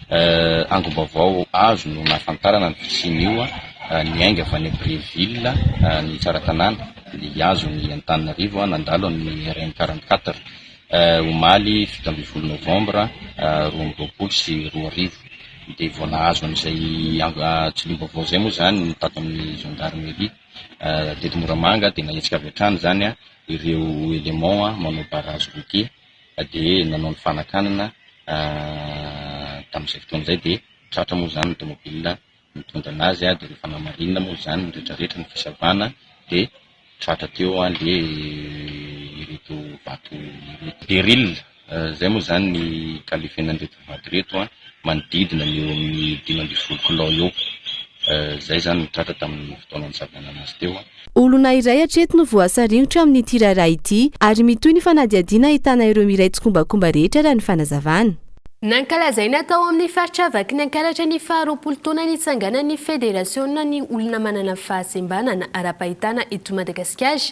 Angom-baovao azo no nafantarana ny fisian'io ny ainga avy any Brieville ny Tsaratanàna ny azo ny Antananarivo nandalo ny RN 44 omaly 17 novambra 2020 sy 2020 dia vao nahazo an'izay tsilim-baovao izay moa zany tato amin'ny gendarmerie teto Moramanga dia nahetsika avy hatrany zany ireo élément manao barrage routier dia nanao ny fanakanana tamin'izay fotoana izay dia tratra moa zany ny tomobile mitondra anazy dia rehefa namarinina moa zany ny rehetrarehetra ny fisavana dia tratra teo le ireto vato Berila. Zay moa zany ny kalifenan'ireto vato reto manodidina ny eo amin'ny 12 kilao eo. Zay zany nitratra tamin'ny fotoana nisavana anazy teo. Olona iray hatreto no voasarignitra amin'ny tiraraha ity ary mitoy ny fanadihadiana ahitana ireo miray tsikombakomba rehetra raha ny fanazavana. Nankalazaina tao amin'ny faritra avaky ny ankaratra ny faharoapolo taona nitsanganan'ny federasiona ny olona manana fahasembanana ara-pahitana eto Madagasikara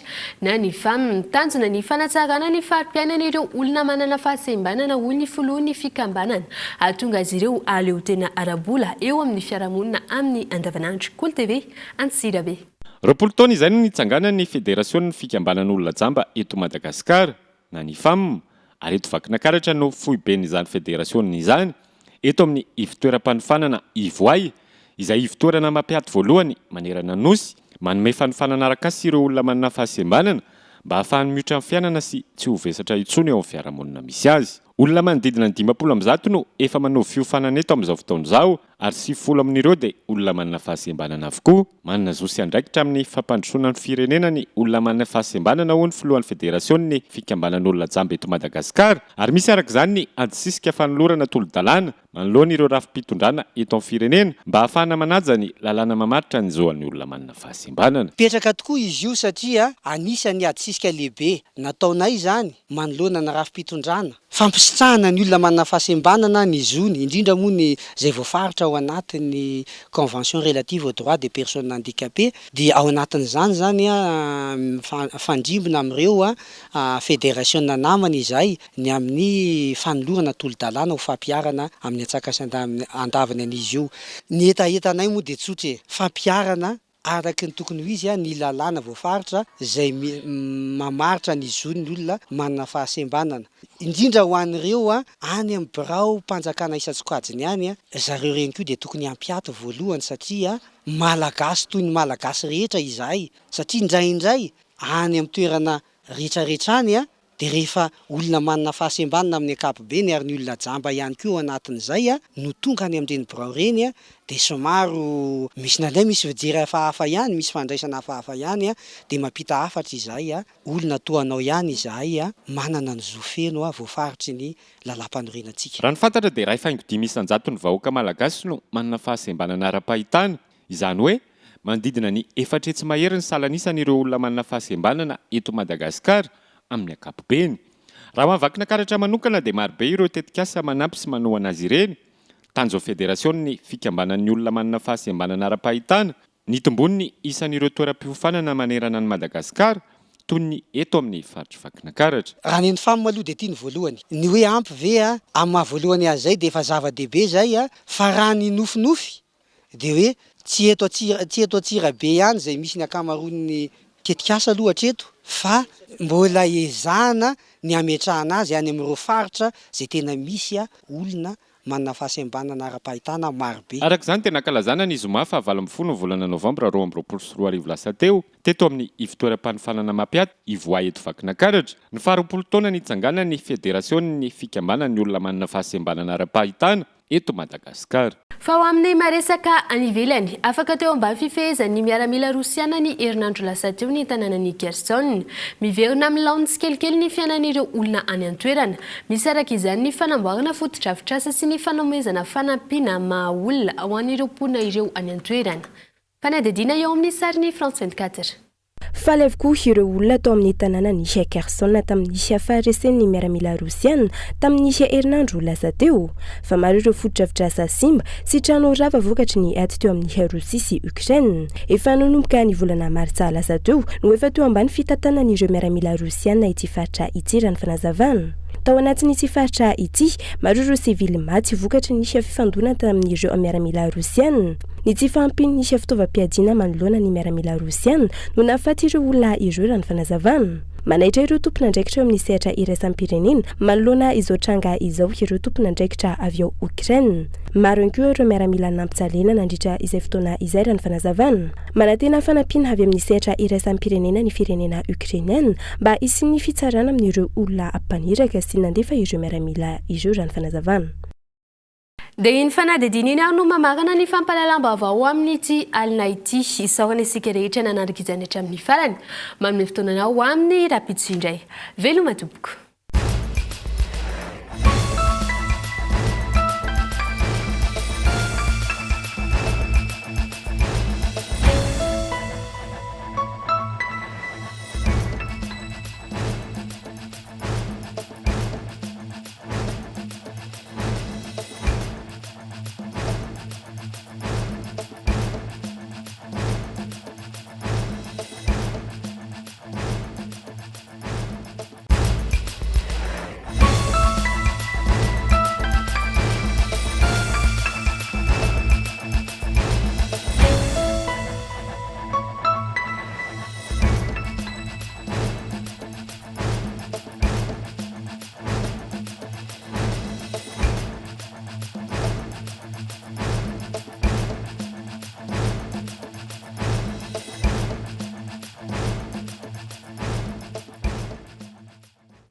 na ny FAM nitanjona ny fanatsarana ny farim-piainan'ireo olona manana fahasembanana hoy ny filohan'ny fikambanana ahatonga azy ireo aleo tena arabola eo amin'ny fiarahamonina amin'ny andavanandro. Koly TV Antsirabe. Roapolo taona izany nitsanganan'ny federasiona ny fikambanan'olona jamba eto Madagasikara na ny FAM. Ary eto vakinankaratra no fohy be n'izany federasiona izany eto amin'ny ivitoeram-panofanana Ivoay izay ivitoerana mampiaty voalohany manerana nosy manome fanofanana arakasy ireo olona manana fahasembanana mba hahafahany miotra amin'ny fiainana sy tsy ho vesatra intsony eo amin'ny fiarahamonina misy azy. Olona manodidina ny 500 no efa manovy fiofanana eto amin'izao fotoana izao ary 90 amin'ireo dia olona manana fahasembanana avokoa. Manana zo sy andraikitra amin'ny fampandrosoana ny firenena ny olona manana fahasembanana ho ny filohan'ny federasion'ny fikambanan'olona jamba eto Madagasikara ary misy arak'izany ny antsisika fanolorana tolo-dalàna manoloana ireo rafi-pitondrana eto amin'ny firenena mba hahafahana manaja ny lalàna mamaritra ny zoan'ny olona manana fahasembanana. Petraka tokoa izy io satria anisany antsisika lehibe nataonay izany manoloana ny rafi-pitondrana. Fampisitrahana ny olona manana fahasembanana ny zony indrindra moa ny zay voafaritra ao anatin'ny convention relative aux droits des personnes handicapées dia ao anatin'izany zany fandrimbona amin'ireo fédération namana izay ny amin'ny fanolorana tolo-dalàna ho fampiarana amin'ny atsakasa andavany an'izy io. Ny etaetanay moa dia tsotra fampiarana araky ny tokony ho izy ny lalàna voafaritra zay mamaritra ny zon'ny olona manana fahasembanana. Indrindra ho an'ireo any amin'ny birao mpanjakana Isatsokajiny any zareo reny koa dia tokony hampiato voalohany satria malagasy toy ny malagasy rehetra izahay satria indraindray any amin'ny toerana rehetrarehetra any dia rehefa olona manana fahasembanana amin'ny ankapobeny ary ny olona jamba ihany koa ao anatin'izay no tonga any amin'ireny birao reny dia somaro misy nandray misy fijery hafahafa ihany, misy fandraisana hafahafa ihany dia mampita hafatra izay olona toanao ihany izahay manana ny zofeno voafaritry ny lalam-panorenantsika. Raha ny fantatra dia iray faingo 500 ny vahoaka malagasy no manana fahasembanana ara-pahitana. Izany hoe manodidina ny 4 mahery ny salanisan'ireo olona manana fahasembanana eto Madagasikara amin'ny ankapobeny. Raha mahavaky nakaratra manokana dia marobe ireo tetikasa manampy sy manohana azy ireny. Tanjo federasion'ny fikambanan'ny olona manana fahasembanana ara-pahitana nitombony ny isan'ireo toeram-pihofanana manerana ny Madagasikara toy ny eto amin'ny faritry vakinankaratra. Raha ny famo aloha dia tia ny voalohany ny hoe ampy ve amin'ny maha-voalohany azy zay dia efa zava-dehibe zay fa raha ny nofinofy dia hoe tsy eto Atsirabe ihany zay misy ny akamaroan'ny tetikasa aloha hatreto fa mbola ezahana ny ametrahana azy any amin'ireo faritra zay tena misy olona manana fahasembanana ara-pahitana marobe. Arak'izany tena kalazana ny zoma fa 20 ny volana Novambra 2024 lasa teo teto amin'ny ivitoeram-panofanana Mapiaty Ivoay eto Vakinankaratra ny 20 taona nitsangana ny federasion'ny fikambanan'ny olona manana fahasembanana ara-pahitana eto Madagasikara. Fa ho amin'ny maresaka any ivelany afaka teo ambany fifehezan'ny miaramila rosiana ny herinandro lasa teo ny tanànan'ny Kherson miverina amin'ny laony tsikelikely ny fiainan'ireo olona any an-toerana misy araka izany ny fanamboarana foto-drafitrasa sy ny fanomezana fanampiana maha olona ho an'ireo mponina ireo any an-toerana. Fanadidina eo amin'ny sarin'ny France 24. Faly avokoa ireo olona tao amin'ny tanàna nisy Kherson tamin'ny faharesen'ny miaramila rosiana tamin'ny herinandro lasa teo fa maro ireo foto-drafitrasa simba sy trano rava vokatry ny aty teo amin'ny Rosia sy Ukraine. Efa nanomboka ny volana martsa lasa teo no efa teo ambany fitantanan'ireo miaramila rosiana ity faritra ity raha ny fanazavana. Tao anatin'ity faritra ity maro ireo sivily maty vokatry ny fifandona tamin'ireo miaramila rosiana. Ny tsy fahampiny ny fitaovam-piadiana manoloana ny miaramila rosiana no nahafaty ireo olona ireo raha ny fanazavana. Manaitra ireo tompon'andraikitra amin'ny sehatra iraisam-pirenena manoloana izao tranga izao ireo tompon'andraikitra avy ao Ukraine. Maro ihany koa ireo miaramila nampitsalena nandritra izay fotoana izay raha ny fanazavana. Manantena fanampiana avy amin'ny sehatra iraisam-pirenena ny firenena Ukrainiana mba isian'ny fitsarana amin'ireo olona ampaniraka sy nandefa ireo miaramila ireo raha ny fanazavana. Dia iny fanadidina iny no mamarana ny fampalalam-baovao amin'ity alina ity isaorana isika rehetra nanaraka izany hatramin'ny farany manome fotoanana ho amin'ny rapitso indray. Veloma tompoko.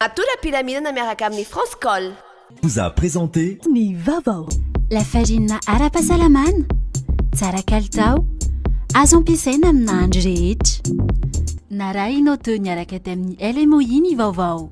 Atora Pyramide miaraka amin'ny France Col. Vous a présenté Ny vaovao. Lafarina ara-pahasalamana, tsara kalitao, azo ampiasaina amina andro rehetra. Narahinao teo niaraka ty amin'ny LMOI ny vaovao.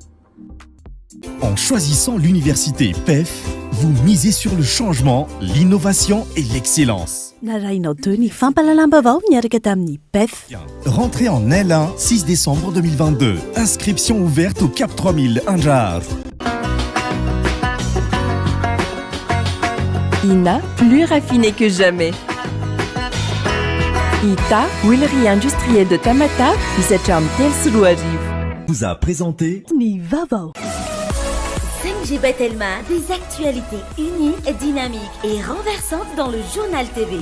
En choisissant l'université PEF, vous misez sur le changement, l'innovation et l'excellence. Narahinao teo ny fampahalalam-baovao niaraka tamin'ny PEF. Rentrée en L1, 6 décembre 2022. Inscription ouverte au Cap 3000 Anjar. INA, plus raffiné que jamais. ITA, huilerie industrielle de Tamata, Isacham Telsruariv. Vous a présenté Ny vaovao. 5G Batelma, des actualités uniques, dynamiques et renversantes dans le journal TV.